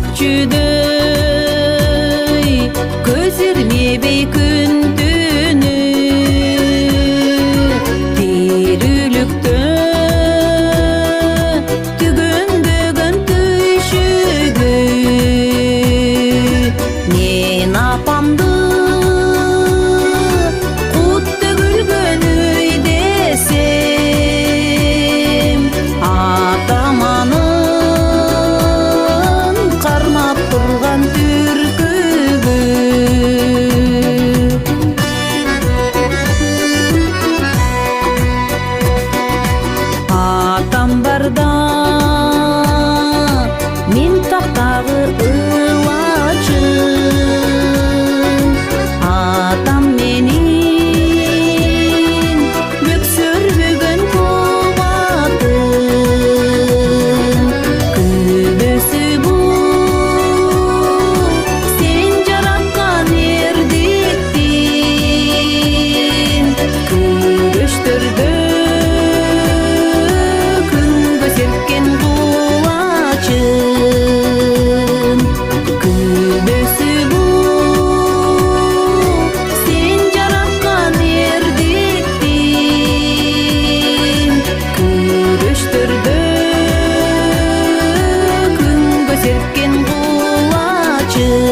көкчүдөй көз ирмебей күн түнү тирүүлүктө түгөнбөгөн түйшүгү мен апамды кут төгүлгөн үй десем атам анын кармап турган түркүгү атам барда мен тактагы ылачы атам менин бөксөрбөгөн кубатын күбөсү бул сен жараткан эрдиктин күрөштөрдө күнгө серкен кулачым күбөсү бул сен жараткан эрдиктин күрөштөрдө күнгө серкен кулачым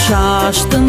шаштым